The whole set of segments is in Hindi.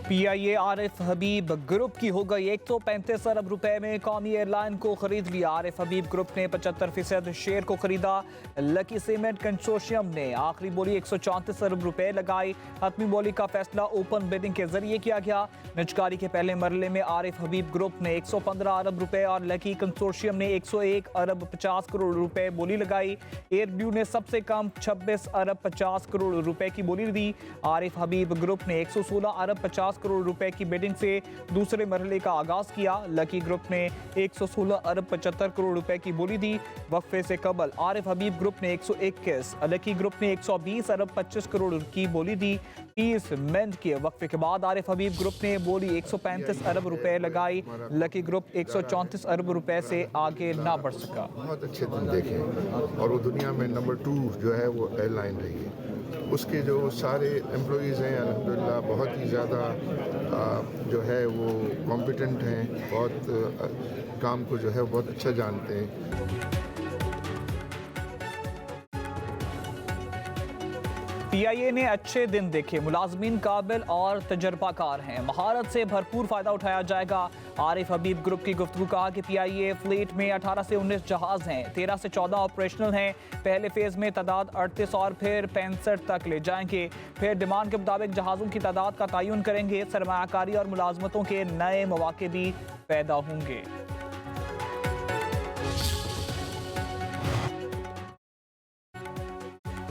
पीआईए आरिफ हबीब ग्रुप की हो गई 135 अरब रुपए में कौमी एयरलाइन को खरीद लिया। आरिफ हबीब ग्रुप ने 75% शेयर को खरीदा। लकी सीमेंट कंसोर्शियम ने आखिरी बोली 134 अरब रुपए लगाई। हतमी बोली का फैसला ओपन बिडिंग के जरिए किया गया। निजकारी के पहले मरले में आरिफ हबीब ग्रुप ने 115 अरब रुपए और लकी कंसोर्शियम ने 101 अरब 50 करोड़ रुपए बोली लगाई। एयरब्यू ने सबसे कम 26 अरब 50 करोड़ रुपए की बोली दी। आरिफ हबीब ग्रुप ने 116 अरब 50 करोड़ रुपए की बिडिंग से दूसरे मरहले का आगाज किया। लकी ग्रुप ने 116 अरब 75 करोड़ रुपए की बोली दी। वक्फे से कबल आरिफ हबीब ग्रुप ने 121, लकी ग्रुप ने 120 अरब 25 करोड़ की बोली दी। 30 मिनट के वक्फे के बाद आरिफ हबीब ग्रुप ने बोली 135 अरब रुपए लगाई। लकी ग्रुप 134 अरब रुपए से आगे ना बढ़ सका। बहुत अच्छे दिन देखे और वो दुनिया में नंबर 2 जो है वो एयरलाइन रही है। उसके जो सारे एम्प्लॉइज़ हैं अल्हम्दुलिल्लाह बहुत ही ज़्यादा जो है वो कॉम्पिटेंट हैं, बहुत काम को जो है बहुत अच्छा जानते हैं। पीआईए ने अच्छे दिन देखे, मुलाजमीन काबिल और तजर्बाकार हैं, महारत से भरपूर फायदा उठाया जाएगा। आरिफ हबीब ग्रुप की गुफ्तगू कहा कि पीआईए फ्लीट में 18 से 19 जहाज हैं, 13 से 14 ऑपरेशनल हैं। पहले फेज में तादाद 38 और फिर 65 तक ले जाएंगे। फिर डिमांड के मुताबिक जहाज़ों की तादाद का तयन करेंगे। सरमायाकारी और मुलाजमतों के नए मौके भी पैदा होंगे।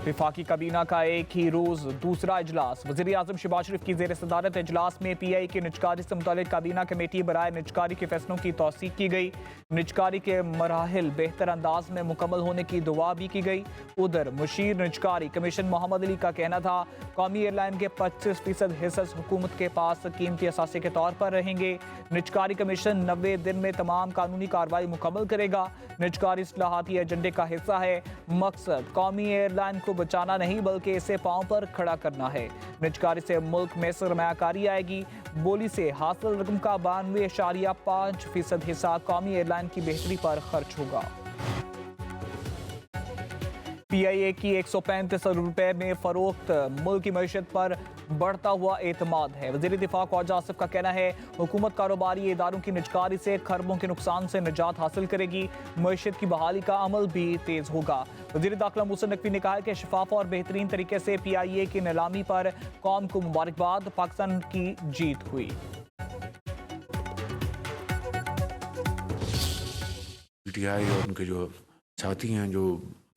विफाकी काबीना का एक ही रोज दूसरा इजलास। वज़ीर आज़म शहबाज शरीफ की ज़ेर सदारत इजलास में पीआई की निजकारी से मुतालिक काबीना कमेटी बराए निजकारी के फैसलों की तौसीक की गई। निजकारी के मराहिल बेहतर अंदाज में मुकम्मल होने की दुआ भी की गई। उधर मुशीर निजकारी कमीशन मोहम्मद अली का कहना था कौमी एयरलाइन के 25% हिस्से हुकूमत के पास कीमती असासे के तौर पर रहेंगे। निजकारी कमीशन 90 दिन में तमाम कानूनी कार्रवाई मुकम्मल करेगा। निजकारी इस्लाहाती एजेंडे का हिस्सा है। मकसद कौमी एयरलाइन को बचाना नहीं बल्कि इसे पांव पर खड़ा करना है। निजकारी से मुल्क में सरमायाकारी आएगी। बोली से हासिल रकम का 92.5% हिस्सा कौमी एयरलाइन की बेहतरी पर खर्च होगा। पीआईए की 135 अरब रुपए में फरोख्त मुल्क की मईशत पर बढ़ता हुआ एतमाद है। वज़ीर दिफा ख्वाजा आसिफ का कहना है हुकूमत कारोबारी इदारों की निजकारी से खरबों के नुकसान से निजात हासिल करेगी। मईशत की बहाली का अमल भी तेज होगा। वज़ीर दाखिला मोहसिन नकवी ने कहा कि शफाफ और बेहतरीन तरीके से पीआईए की नीलामी पर कौम को मुबारकबाद, पाकिस्तान की जीत हुई। पीटीआई और उनके जो साथी हैं जो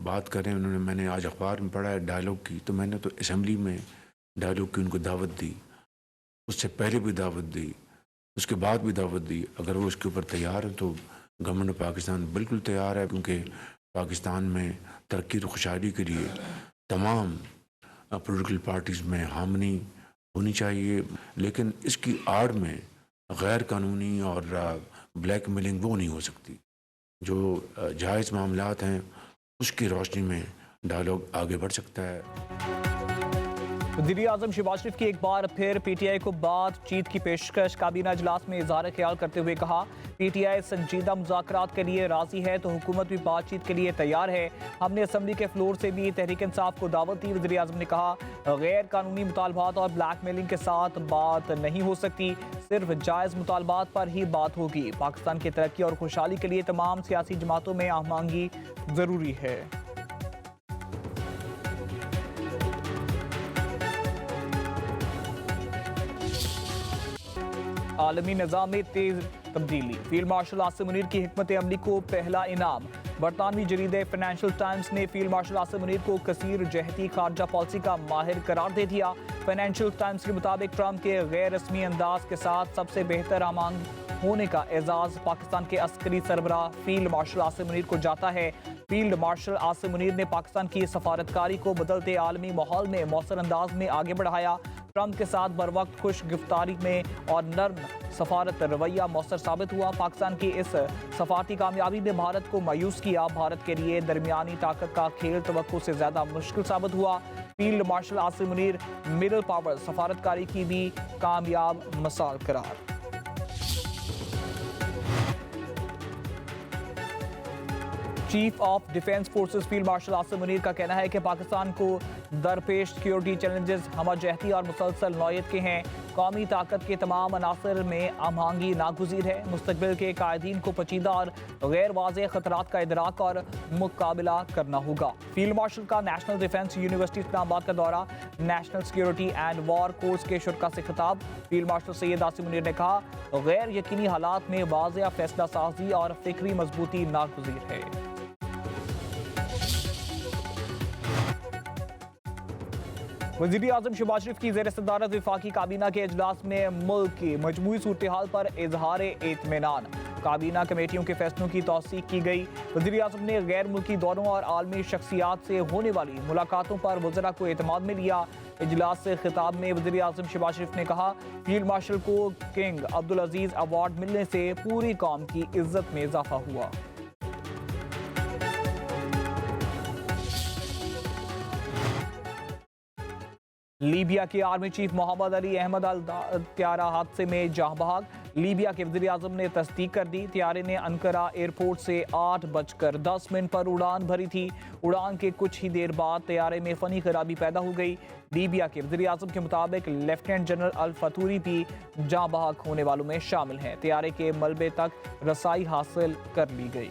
बात कर रहे हैं, उन्होंने मैंने आज अखबार में पढ़ा है डायलॉग की, तो मैंने तो असेंबली में डायलॉग की उनको दावत दी, उससे पहले भी दावत दी, उसके बाद भी दावत दी। अगर वो उसके ऊपर तैयार हैं तो गवर्नमेंट ऑफ पाकिस्तान बिल्कुल तैयार है, क्योंकि पाकिस्तान में तरक्की और खुशहाली के लिए तमाम पॉलिटिकल पार्टीज़ में हामनी होनी चाहिए। लेकिन इसकी आड़ में गैर कानूनी और ब्लैकमेलिंग वो नहीं हो सकती। जो जायज़ मामलात हैं उसकी रोशनी में डायलॉग आगे बढ़ सकता है। वज़ीर आज़म शहबाज शरीफ की एक बार फिर पीटीआई को बातचीत की पेशकश। काबीना इजलास में इज़हार ख्याल करते हुए कहा पीटीआई संजीदा मुज़ाकरात के लिए राजी है तो हुकूमत भी बातचीत के लिए तैयार है। हमने असम्बली के फ्लोर से भी तहरीक इंसाफ को दावत दी। वज़ीर आज़म ने कहा गैर कानूनी मुतालबात और ब्लैकमेलिंग के साथ बात नहीं हो सकती, सिर्फ जायज़ मुतालबात पर ही बात होगी। पाकिस्तान की तरक्की और खुशहाली के लिए तमाम सियासी जमातों में आहमांगी ज़रूरी है। आलमी निज़ाम में तेज तब्दीली। फील्ड मार्शल आसिम मुनीर की हिकमत अमली को पहला इनाम। बरतानवी जरीदे फाइनेंशियल टाइम्स ने फील्ड मार्शल आसिम मुनीर को कसीर जहती खारजा पॉलिसी का माहिर करार दे दिया। फाइनेंशियल टाइम्स के मुताबिक ट्रंप के गैर रस्मी अंदाज के साथ सबसे बेहतर आमांग होने का एजाज पाकिस्तान के अस्करी सरबराह फील्ड मार्शल आसिम मुनीर को जाता है। फील्ड मार्शल आसिम मुनीर ने पाकिस्तान की सफारतकारी को बदलते आलमी माहौल में मौसर अंदाज में आगे बढ़ाया। ट्रंप के साथ बर वक्त खुश गिफ्तारी में और नर्म सफारत रवैया मौसर साबित हुआ। पाकिस्तान की इस सफारती कामयाबी ने भारत को मायूस किया। भारत के लिए दरमियानी ताकत का खेल तवक्को से ज़्यादा मुश्किल साबित हुआ। Field marshal Asim Munir middle power सफारतकारी की भी कामयाब मिसाल करार। Chief of defence forces field marshal Asim Munir का कहना है कि पाकिस्तान को दरपेश सिक्योरिटी चैलेंजेस हमजहती और मुसलसल नौयत के हैं। कौमी ताकत के तमाम अनासर में हमआहंगी नागुज़ीर है। मुस्तकबिल के कायदीन को पेचीदा और गैर वाज़ेह खतरात का इदराक और मुकाबला करना होगा। फील्ड मार्शल का नेशनल डिफेंस यूनिवर्सिटी इस्लामाबाद का दौरा, national security and war course के शुरा से खिताब। फील्ड मार्शल सैयद आसिम मुनीर ने कहा, गैर यकीनी हालात में वाज़ेह फैसला साजी और फिक्री मजबूती नागुज़ीर है। वज़ीर आज़म शहबाज शरीफ की ज़ेर सदारत वफाकी काबीना के इजलास में मुल्क की मजमूई सूरत हाल पर इजहार इत्मीनान। काबीना कमेटियों के फैसलों की तौसीक की गई। वज़ीर आज़म ने गैर मुल्की दौरों और आलमी शख्सियात से होने वाली मुलाकातों पर वज़रा को एतमाद में लिया। इजलास से खिताब में वज़ीर आज़म शहबाज शरीफ ने कहा, फील्ड मार्शल को किंग अब्दुल अजीज़ अवार्ड मिलने से पूरी कौम की इज्जत में इजाफा हुआ। लीबिया के आर्मी चीफ मोहम्मद अली अहमद अल त्यारा हादसे में जाँ बहक। लीबिया के वज़ीर आज़म ने तस्दीक कर दी, त्यारे ने अंकारा एयरपोर्ट से 8:10 पर उड़ान भरी थी। उड़ान के कुछ ही देर बाद त्यारे में फ़नी खराबी पैदा हो गई। लीबिया के वज़ीर आज़म के मुताबिक लेफ्टिनेंट जनरल अल फतूरी भी जाँ बहक होने वालों में शामिल हैं। त्यारे के मलबे तक रसाई हासिल कर ली गई।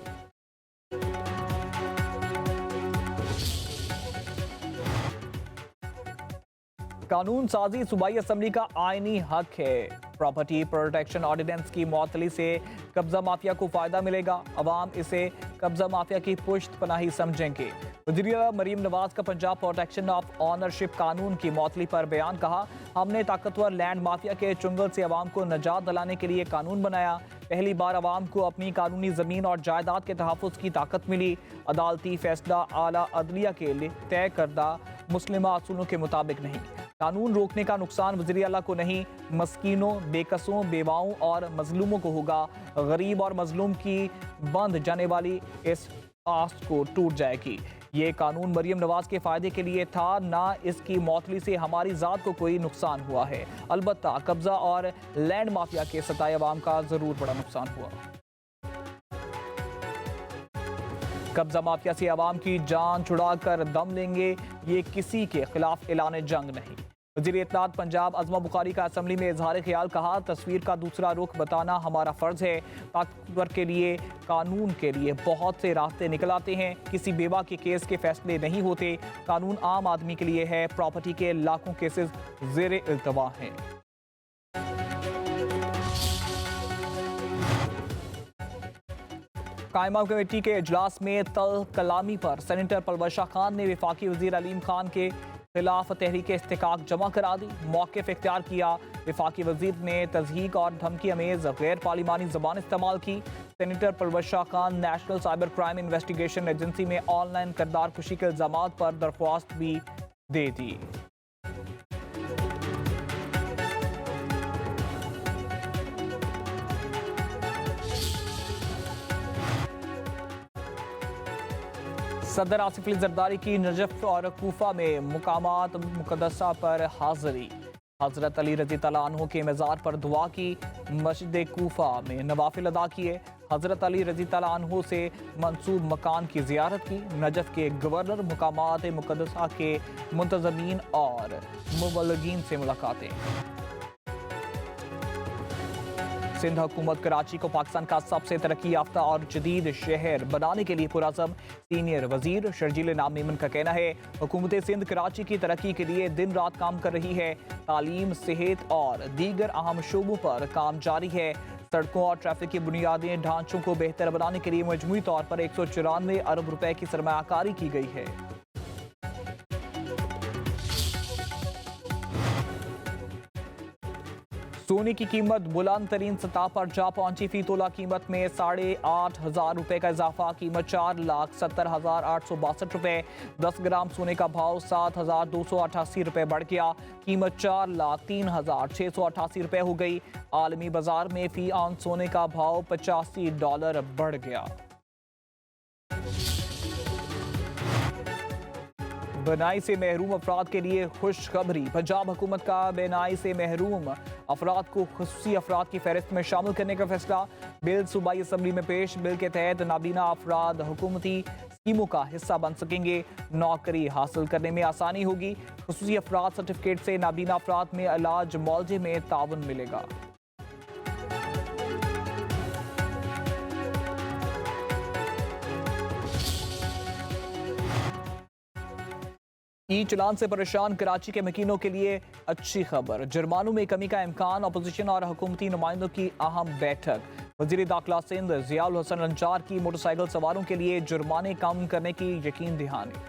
कानून साजी सूबाई असम्बली का आईनी हक है। प्रॉपर्टी प्रोटेक्शन ऑर्डिनेंस की मुअत्तली से कब्जा माफिया को फायदा मिलेगा। अवाम इसे कब्जा माफिया की पुश्त पनाही समझेंगे। वज़ीर मरीम नवाज का पंजाब प्रोटेक्शन ऑफ ऑनरशिप कानून की मुअत्तली पर बयान, कहा, हमने ताकतवर लैंड माफिया के चुंगल से अवाम को निजात दिलाने के लिए कानून बनाया। पहली बार अवाम को अपनी कानूनी ज़मीन और जायदाद के तहफ़्फ़ुज़ की ताकत मिली। अदालती फैसला आला अदलिया के लिए तय करदा मुस्लिमा असूलों के मुताबिक नहीं। कानून रोकने का नुकसान वज़ीर आला को नहीं, मस्कीनों, बेकसों, बेवाओं और मजलूमों को होगा। गरीब और मजलूम की बंध जाने वाली इस आस को टूट जाएगी। ये कानून मरीम नवाज के फ़ायदे के लिए था, ना इसकी मौतली से हमारी ज़ात को कोई नुकसान हुआ है। अलबत्ता कब्ज़ा और लैंड माफिया के सताए अवाम का ज़रूर बड़ा नुकसान हुआ। कब्जा माफिया से अवाम की जान छुड़ा कर दम लेंगे, ये किसी के खिलाफ ऐलान जंग नहीं। वज़ीर इत्तलात पंजाब अज़मा बुखारी का असम्बली में इजहार ख्याल, कहा, तस्वीर का दूसरा रुख बताना हमारा फ़र्ज़ है। ताकतवर के लिए कानून के लिए बहुत से रास्ते निकल आते हैं। किसी बेवा के केस के फैसले नहीं होते। कानून आम आदमी के लिए है। प्रॉपर्टी के लाखों केसेस ज़ेरे इल्तवा हैं। कायमा कमेटी के इजलास में तल कलामी पर सेनेटर पलवशा खान ने वफाकी वज़ीर अलीम खान के खिलाफ तहरीक इस्तिकाक जमा करा दी। मौक़िफ़ इख्तियार किया। वफाकी वज़ीर ने तज़हीक और धमकी अमेज़ गैर पार्लिमानी ज़बान इस्तेमाल की। Senator Palwasha Khan national cyber crime investigation agency में ऑनलाइन किरदार कुशी के इल्ज़ामात पर दरख्वास्त भी दे दी। सदर आसिफ अली जरदारी की नजफ और कूफा में मुकामात मुकद्दसा पर हाज़री। हज़रत अली रज़ी तआला अन्हु के मज़ार पर दुआ की। मस्जिद कूफा में नवाफिल अदा किए। हज़रत अली रज़ी तआला अन्हु से मंसूब मकान की ज़ियारत की। नजफ के गवर्नर, मुकामात मुकद्दसा के मुंतज़मीन और मुबल्लिगीन से मुलाकातें। सिंध हुकूमत कराची को पाकिस्तान का सबसे तरक्की याफ्ता और जदीद शहर बनाने के लिए पुरअज़म। सीनियर वजीर शर्जील नाम मेमन का कहना है, हुकूमत सिंध कराची की तरक्की के लिए दिन रात काम कर रही है। तालीम, सेहत और दीगर अहम शोबों पर काम जारी है। सड़कों और ट्रैफिक के बुनियादी ढांचों को बेहतर बनाने के लिए मजमूई तौर पर 194 अरब रुपए की सरमायाकारी की गई है। सोने की कीमत बुलंद तरीन सतह पर जा पहुंची। फी तोला कीमत में 8,500 रुपए का इजाफा। कीमत 4,70,862 रुपए। 10 ग्राम सोने का भाव 7,288 रुपए बढ़ गया। कीमत 4,03,688 रुपए हो गई। आलमी बाजार में फी आउंस सोने का भाव $85 बढ़ गया। बेनाई से महरूम अफराद के लिए खुशखबरी। पंजाब हुकूमत का बेनाई से महरूम अफराद को खुसूसी अफराद की फहरिस्त में शामिल करने का फैसला। बिल सूबाई असम्बली में पेश। बिल के तहत नाबीना अफराद हुकूमती स्कीमों का हिस्सा बन सकेंगे। नौकरी हासिल करने में आसानी होगी। खुसूसी अफराद सर्टिफिकेट से नाबीना अफराद में इलाज मुआवजे में ताउन मिलेगा। ई चलान से परेशान कराची के मकीनों के लिए अच्छी खबर। जुर्मानों में कमी का इम्कान। अपोजिशन और हुकूमती नुमाइंदों की अहम बैठक। वजीर दाखिला सिंध जियाउल हसन अंजार की मोटरसाइकिल सवारों के लिए जुर्माने कम करने की यकीन दहानी।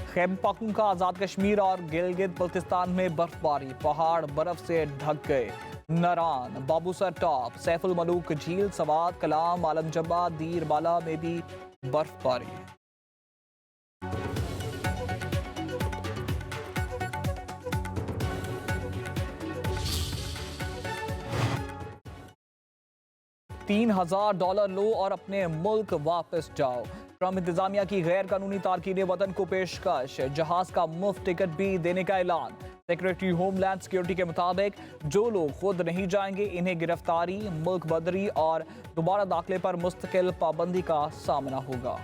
खैबर पख्तूनख्वा, आज़ाद कश्मीर और गिलगित बल्तिस्तान में बर्फबारी। पहाड़ बर्फ से ढक गए। नरान, बाबूसर टॉप, सैफुल मलूक झील, सवात, कलाम, आलमजब्बा, दीर बाला में भी बर्फबारी। $3,000 लो और अपने मुल्क वापस जाओ। ट्रम्प इंतजामिया की गैर कानूनी तारकीन वतन को पेशकश। जहाज का मुफ्त टिकट भी देने का ऐलान। सेक्रेटरी होमलैंड सिक्योरिटी के मुताबिक जो लोग खुद नहीं जाएंगे इन्हें गिरफ्तारी, मुल्क बदरी और दोबारा दाखिले पर मुस्तकिल पाबंदी का सामना होगा।